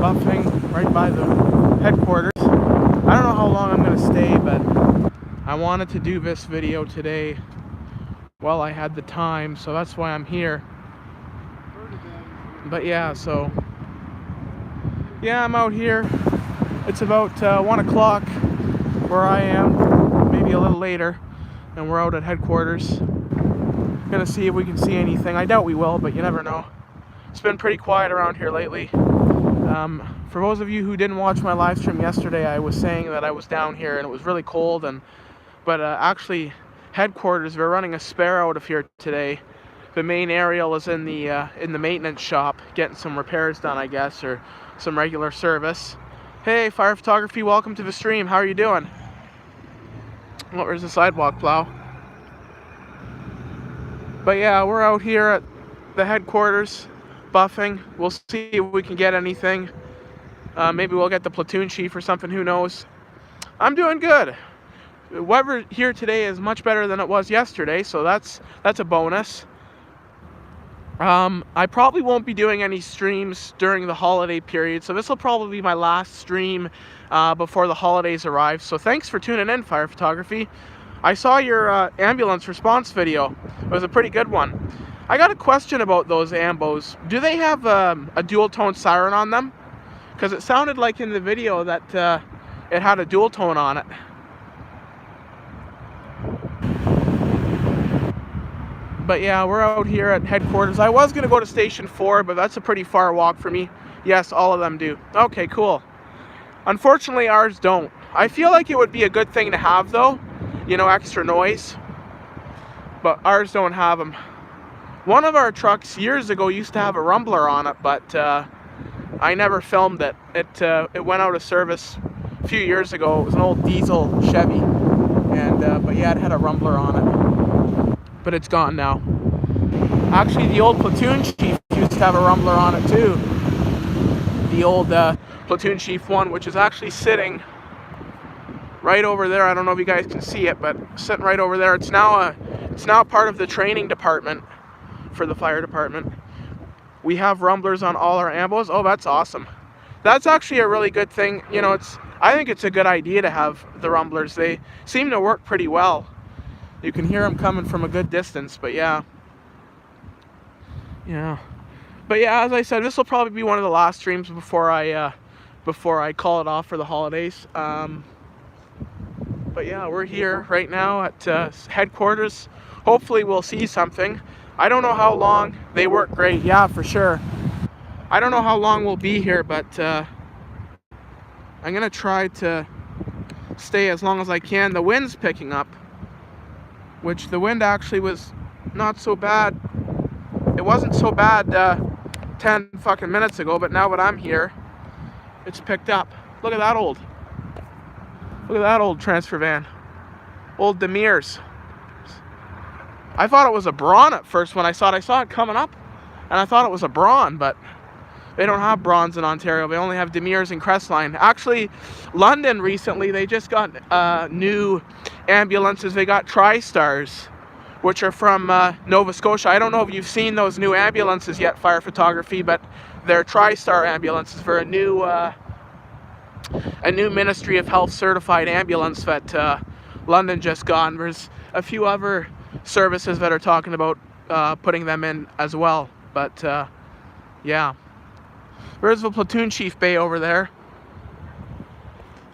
buffing right by the headquarters. I don't know how long I'm going to stay, but I wanted to do this video today while I had the time, so that's why I'm here. But yeah, so yeah, I'm out here. It's about 1 o'clock where I am, maybe a little later, and we're out at headquarters. Gonna see if we can see anything. I doubt we will, but you never know. It's been pretty quiet around here lately. For those of you who didn't watch my live stream yesterday, I was saying that I was down here and it was really cold, but actually headquarters, we're running a spare out of here today. The main aerial is in the maintenance shop, getting some repairs done, I guess, or some regular service. Hey, Fire Photography, welcome to the stream. How are you doing? Oh, there's a sidewalk plow. But yeah, we're out here at the headquarters, buffing. We'll see if we can get anything. Maybe we'll get the platoon chief or something, who knows. I'm doing good. Weather here today is much better than it was yesterday, so that's a bonus. I probably won't be doing any streams during the holiday period, so this will probably be my last stream before the holidays arrive. So thanks for tuning in, Fire Photography. I saw your ambulance response video. It was a pretty good one. I got a question about those ambos. Do they have a dual tone siren on them? Because it sounded like in the video that it had a dual tone on it. But yeah, we're out here at headquarters. I was going to go to Station 4, but that's a pretty far walk for me. Yes, all of them do. Okay, cool. Unfortunately, ours don't. I feel like it would be a good thing to have, though. You know, extra noise. But ours don't have them. One of our trucks years ago used to have a rumbler on it, but I never filmed it. It went out of service a few years ago. It was an old diesel Chevy. And but yeah, it had a rumbler on it. But it's gone now. Actually, the old platoon chief used to have a rumbler on it too. The old platoon chief one, which is actually sitting right over there. I don't know if you guys can see it, but sitting right over there. It's now part of the training department for the fire department. We have rumblers on all our ambos. Oh, that's awesome. That's actually a really good thing. You know, I think it's a good idea to have the rumblers. They seem to work pretty well. You can hear them coming from a good distance, but yeah. Yeah. But yeah, as I said, this will probably be one of the last streams before I call it off for the holidays. But yeah, we're here right now at headquarters. Hopefully we'll see something. I don't know how long. They work great, yeah, for sure. I don't know how long we'll be here, but I'm gonna try to stay as long as I can. The wind's picking up, which the wind actually was not so bad. It wasn't so bad 10 fucking minutes ago, but now that I'm here, it's picked up. Look at that old transfer van. Old Demirs. I thought it was a Braun at first when I saw it. I saw it coming up, and I thought it was a Braun, but they don't have Brauns in Ontario. They only have Demirs and Crestline. Actually, London recently, they just got new ambulances. They got TriStars, which are from Nova Scotia. I don't know if you've seen those new ambulances yet, Fire Photography, but they're TriStar ambulances for a new Ministry of Health certified ambulance that London just got. There's a few other services that are talking about putting them in as well. But yeah. Where's the platoon chief bay over there?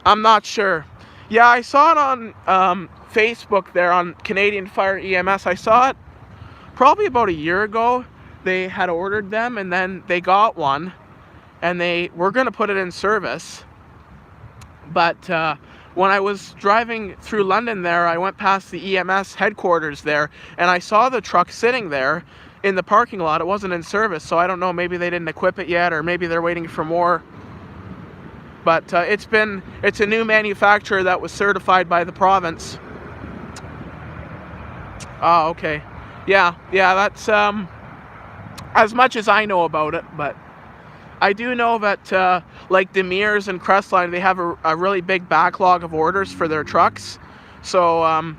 I'm not sure. Yeah, I saw it on Facebook there on Canadian Fire EMS. I saw it probably about a year ago. They had ordered them and then they got one and they were going to put it in service. But when I was driving through London there, I went past the EMS headquarters there and I saw the truck sitting there in the parking lot. It wasn't in service, so I don't know, maybe they didn't equip it yet or maybe they're waiting for more. But it's a new manufacturer that was certified by the province. Oh, okay. Yeah, that's as much as I know about it, but I do know that like Demirs and Crestline, they have a really big backlog of orders for their trucks. So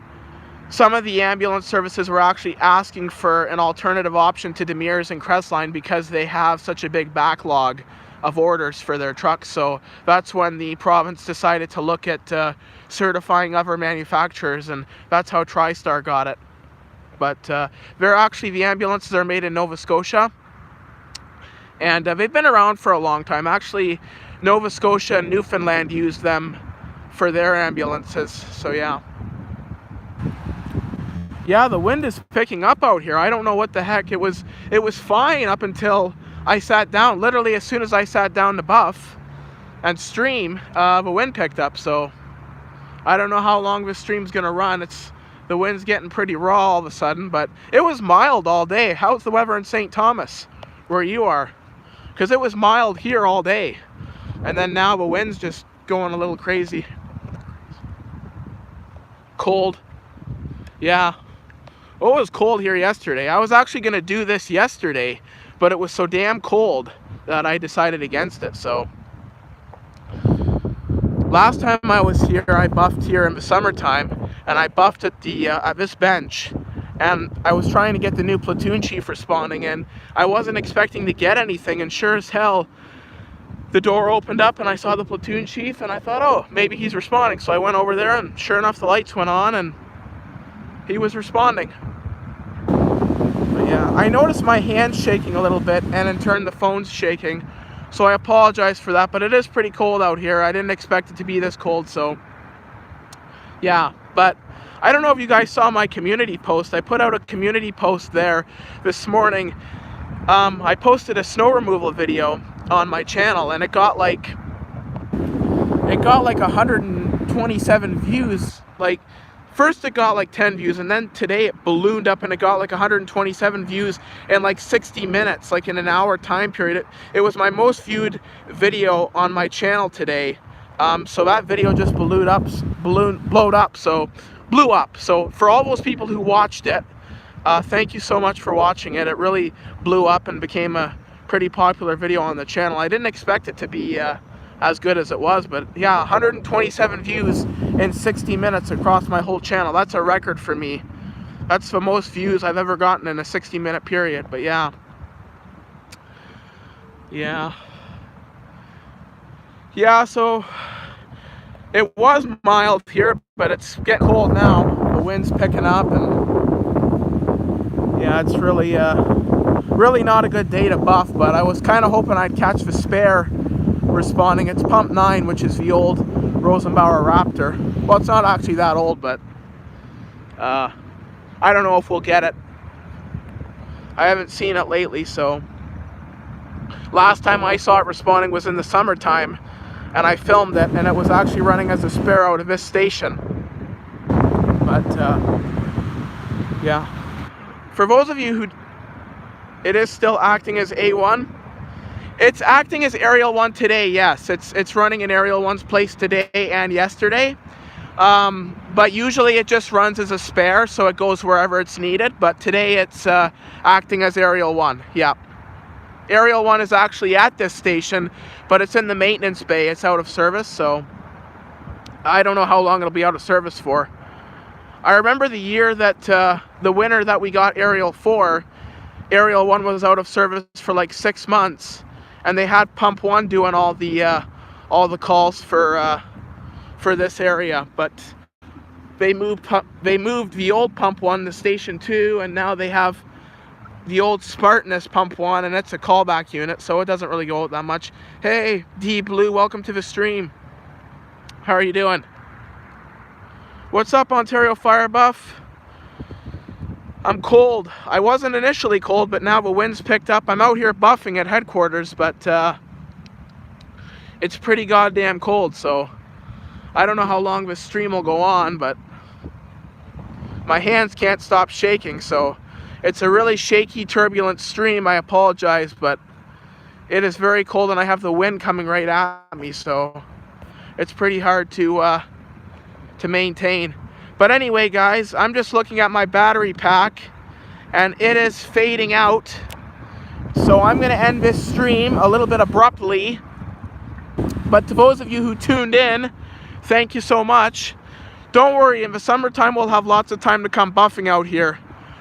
some of the ambulance services were actually asking for an alternative option to Demers and Crestline because they have such a big backlog of orders for their trucks. So that's when the province decided to look at certifying other manufacturers, and that's how TriStar got it. But the ambulances are made in Nova Scotia, and they've been around for a long time. Actually, Nova Scotia and Newfoundland used them for their ambulances. So yeah. Yeah, the wind is picking up out here. I don't know what the heck. It was fine up until I sat down. Literally as soon as I sat down to buff and stream, the wind picked up. So I don't know how long this stream's gonna run. The wind's getting pretty raw all of a sudden, but it was mild all day. How's the weather in St. Thomas, where you are? Because it was mild here all day, and then now the wind's just going a little crazy. Cold. Yeah. Oh, it was cold here yesterday. I was actually going to do this yesterday, but it was so damn cold that I decided against it. So last time I was here, I buffed here in the summertime, and I buffed at this bench, and I was trying to get the new platoon chief responding, and I wasn't expecting to get anything, and sure as hell the door opened up and I saw the platoon chief, and I thought, oh, maybe he's responding. So I went over there, and sure enough the lights went on and he was responding. But yeah, I noticed my hands shaking a little bit, and in turn the phone's shaking, so I apologize for that. But it is pretty cold out here. I didn't expect it to be this cold. So yeah, but I don't know if you guys saw my community post. I put out a community post there this morning. I posted a snow removal video on my channel, and it got like 127 views. Like, first it got like 10 views, and then today it ballooned up and it got like 127 views in like 60 minutes, like in an hour time period. It was my most viewed video on my channel today. So that video just blew up. So for all those people who watched it, thank you so much for watching it. It really blew up and became a pretty popular video on the channel. I didn't expect it to be as good as it was, but yeah, 127 views in 60 minutes across my whole channel. That's a record for me. That's the most views I've ever gotten in a 60-minute period. But yeah. So it was mild here, but it's getting cold now. The wind's picking up, and yeah, it's really not a good day to buff. But I was kind of hoping I'd catch the spare responding. It's pump 9, which is the old Rosenbauer Raptor. Well, it's not actually that old, but I don't know if we'll get it. I haven't seen it lately, so last time I saw it responding was in the summertime, and I filmed it, and it was actually running as a spare out of this station. But yeah, for those of you who, it is still acting as A1. It's acting as Aerial 1 today, yes. It's running in Aerial 1's place today and yesterday. But usually it just runs as a spare, so it goes wherever it's needed. But today it's acting as Aerial 1, yeah. Aerial 1 is actually at this station, but it's in the maintenance bay. It's out of service, so I don't know how long it'll be out of service for. I remember the year that, the winter that we got Aerial 4, Aerial 1 was out of service for like 6 months. And they had Pump 1 doing all the calls for this area, but they moved the old Pump 1 to Station 2, and now they have the old Spartanus Pump 1, and it's a callback unit, so it doesn't really go out that much. Hey, D Blue, welcome to the stream. How are you doing? What's up, Ontario Fire Buff? I'm cold. I wasn't initially cold, but now the wind's picked up. I'm out here buffing at headquarters, but it's pretty goddamn cold, so I don't know how long this stream will go on, but my hands can't stop shaking, so it's a really shaky, turbulent stream. I apologize, but it is very cold, and I have the wind coming right at me, so it's pretty hard to maintain. But anyway, guys, I'm just looking at my battery pack, and it is fading out. So I'm going to end this stream a little bit abruptly. But to those of you who tuned in, thank you so much. don't worry, in the summertime we'll have lots of time to come buffing out here.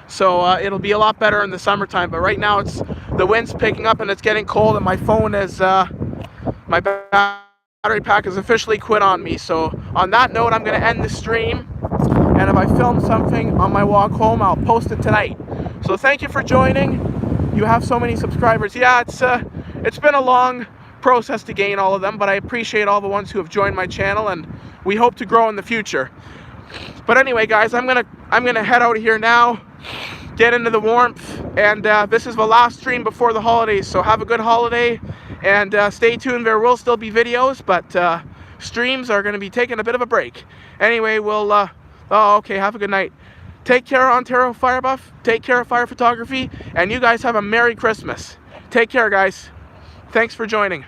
So it'll be a lot better in the summertime. But right now the wind's picking up and it's getting cold, and my phone is my battery pack has officially quit on me. So on that note, I'm going to end the stream. And if I film something on my walk home, I'll post it tonight. So thank you for joining. You have so many subscribers. Yeah, it's been a long process to gain all of them, but I appreciate all the ones who have joined my channel, and we hope to grow in the future. But anyway, guys, I'm gonna head out of here now, get into the warmth, and this is the last stream before the holidays. So have a good holiday, and stay tuned. There will still be videos, but streams are going to be taking a bit of a break. Anyway, we'll oh, okay, have a good night. Take care, Ontario Fire Buff. Take care of fire photography. And you guys have a Merry Christmas. Take care, guys. Thanks for joining.